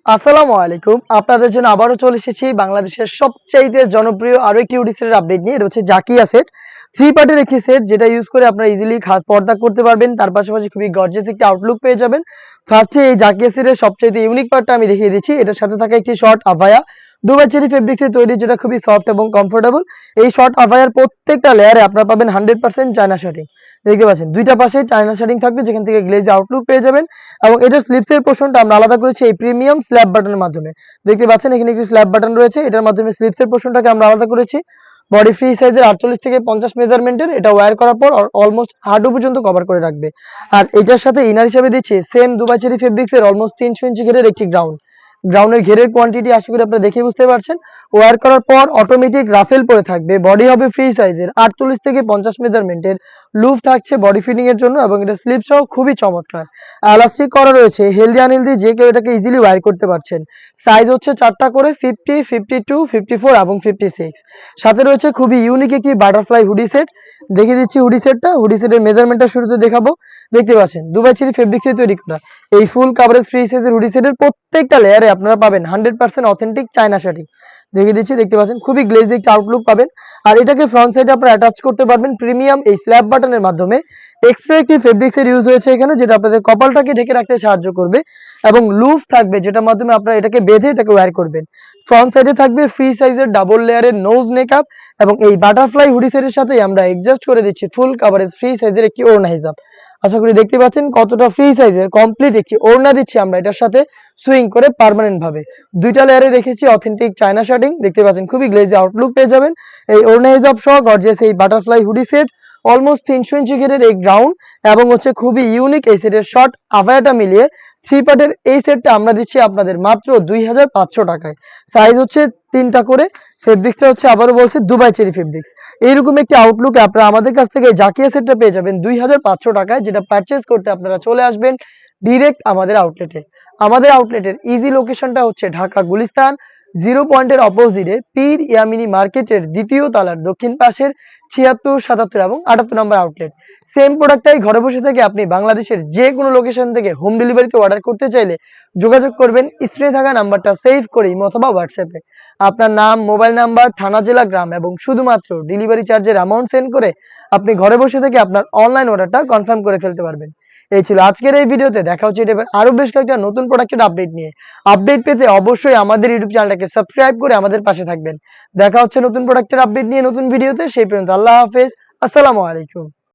আসসালামু আলাইকুম। আপনাদের জন্য আবারও চলে এসেছি বাংলাদেশের সবচাইতে জনপ্রিয় আরো একটি হুডি সেটের আপডেট নিয়ে। এটা হচ্ছে জাকিয়া সেট। 3 পার্টের একটি সেট যেটা ইউজ করে আপনারা ইজিলি খাস পর্দা করতে পারবেন। তার পাশাপাশি খুবই গর্জিয়াস একটি আউটলুক পেয়ে যাবেন। ফার্স্টে এই জাকিয়া সেটের সবচাইতে ইউনিক পার্টটা আমি দেখিয়ে দিচ্ছি। এটার সাথে থাকা একটি শর্ট আভায়া দুবাই চেরি ফেব্রিক্স এর তৈরি, যেটা খুবই সফট এবং কমফোর্টেবল। এই শর্ট আভায়ার প্রত্যেকটা লেয়ারে আপনারা পাবেন 100% চায়না শাটিং। দেখতে পাচ্ছেন দুইটা পাশেই চায়না শাটিং থাকবে, যেখান থেকে গ্লেজ আউটলুক পেয়ে যাবেন। এবং এটার স্লিপসের পোর্শনটা আমরা আলাদা করেছি এই প্রিমিয়াম স্ল্যাব বাটনের মাধ্যমে। দেখতে পাচ্ছেন এখানে একটি স্ল্যাব বাটন রয়েছে, এটার মাধ্যমে স্লিপসের পোর্শনটাকে আমরা আলাদা করেছি। বডি ফ্রি সাইজের 48 থেকে 50 মেজারমেন্টের, এটা ওয়্যার করার পর অলমোস্ট হাঁটু পর্যন্ত কভার করে রাখবে। আর এটার সাথে ইনার হিসেবে দিচ্ছি সেম দুবাই চেরি ফেব্রিক্স এর অলমোস্ট 300 ইঞ্চি ঘেরের একটি গ্রাউন্ডের ঘেরের কোয়ান্টিটি আশা করি আপনারা দেখে বুঝতে পারছেন। ওয়্যার করার পর অটোমেটিক রাফেল পরে থাকবে। বডি হবে ফ্রি সাইজের 48 থেকে 50 মেজারমেন্টের। লুপ থাকছে বডি ফিটিং এর জন্য এবং এটা স্লিপ সহ খুবই চমৎকার। এলাস্টিক করা রয়েছে, হেলদি আনহেলদি যে কেউ এটাকে ইজিলি ওয়্যার করতে পারছেন। সাইজ হচ্ছে 4টা করে, 50, 52, 54 এবং 56। সাথে রয়েছে খুবই ইউনিক একটি বাটারফ্লাই হুডি সেট। দেখিয়ে দিচ্ছি হুডি সেটটা। হুডি সেটের মেজারমেন্টটা শুরুতে দেখাবো। দেখতে পাচ্ছেন দুবাই চেরি ফেব্রিক্সে তৈরি করা এই ফুল কাভারেজ ফ্রি সাইজের হুডি সেটের প্রত্যেকটা লেয়ারে আপনারা পাবেন 100% অথেন্টিক চায়না শাটিং। দেখিয়ে দিচ্ছি, দেখতে পাচ্ছেন খুবই গ্লেজি একটা আউটলুক পাবেন। আর এটাকে ফ্রন্ট সাইডে আপনারা অ্যাটাচ করতে পারবেন প্রিমিয়াম এই স্ল্যাব বাটনের মাধ্যমে। এক্সট্রা একটি ফেব্রিক্সের ইউজ হয়েছে এখানে, যেটা আপনাদের কপালটাকে ঢেকে রাখতে সাহায্য করবে। এবং লুফ থাকবে, যেটার মাধ্যমে আপনারা এটাকে বেঁধে এটাকে ওয়্যার করবেন। ফ্রন্ট সাইডে থাকবে ফ্রি সাইজের ডাবল লেয়ারের নোজ নেকআপ। এবং এই বাটারফ্লাই হুডি সেটের সাথে আমরা অ্যাডজাস্ট করে দিচ্ছি ফুল কাভারেজ ফ্রি সাইজের একটি ওড়না হিজাব। আশা করি দেখতে পাচ্ছেন কতটা ফ্রি সাইজের কমপ্লিট একটি ওড়না দিচ্ছি আমরা এটার সাথে সুইং করে পার্মানেন্ট ভাবে। দুইটা লেয়ারে রেখেছি অথেন্টিক চায়না শাটিং। দেখতে পাচ্ছেন খুবই গ্লেজি আউটলুক পেয়ে যাবেন এই ওড়না হিজাব সহ গর্জিয়াস এই বাটারফ্লাই হুডি সেট। অলমোস্ট 300 ইঞ্চি ঘেরের এই গ্রাউন্ড এবং হচ্ছে খুবই ইউনিক এই সেটের শর্ট আভায়াটা মিলিয়ে 3 পার্টের এই সেটটা আমরা দিচ্ছি আপনাদের মাত্র 2500 টাকায়। সাইজ হচ্ছে 3টা করে। ফেব্রিক্সটা হচ্ছে আবারও বলছে দুবাই চেরি ফেব্রিক্স। এইরকম একটি আউটলুকে আপনারা আমাদের কাছ থেকে জাকিয়া সেটটা পেয়ে যাবেন 2500 টাকায়, যেটা পারচেজ করতে আপনারা চলে আসবেন ডিরেক্ট আমাদের আউটলেটে। আমাদের আউটলেটের ইজি লোকেশনটা হচ্ছে ঢাকা গুলিস্তান 0 পয়েন্টের অপোজিটে পীর ইয়ামিনী মার্কেটের দ্বিতীয় তলার দক্ষিণ পাশের 76, 77 এবং 78 নম্বর আউটলেট। সেম প্রোডাক্টটাই ঘরে বসে থেকে আপনি বাংলাদেশের যে কোনো লোকেশন থেকে হোম ডেলিভারিতে অর্ডার করতে চাইলে যোগাযোগ করবেন স্ক্রিনে থাকা নাম্বারটা সেভ করে ইমো অথবা হোয়াটসঅ্যাপে। আপনার নাম, মোবাইল নাম্বার, থানা, জেলা, গ্রাম এবং শুধুমাত্র ডেলিভারি চার্জের অ্যামাউন্ট সেন্ড করে আপনি ঘরে বসে থেকে আপনার অনলাইন অর্ডারটা কনফার্ম করে ফেলতে পারবেন। এই ছিল আজকের এই ভিডিওতে। দেখা হচ্ছে এটা আরো বেশ কয়েকটা নতুন প্রোডাক্টের আপডেট নিয়ে। আপডেট পেতে অবশ্যই আমাদের ইউটিউব চ্যানেলটাকে সাবস্ক্রাইব করে আমাদের পাশে থাকবেন। দেখা হচ্ছে নতুন প্রোডাক্টের আপডেট নিয়ে নতুন ভিডিওতে। সেই পর্যন্ত আল্লাহ হাফেজ, আসসালামু আলাইকুম।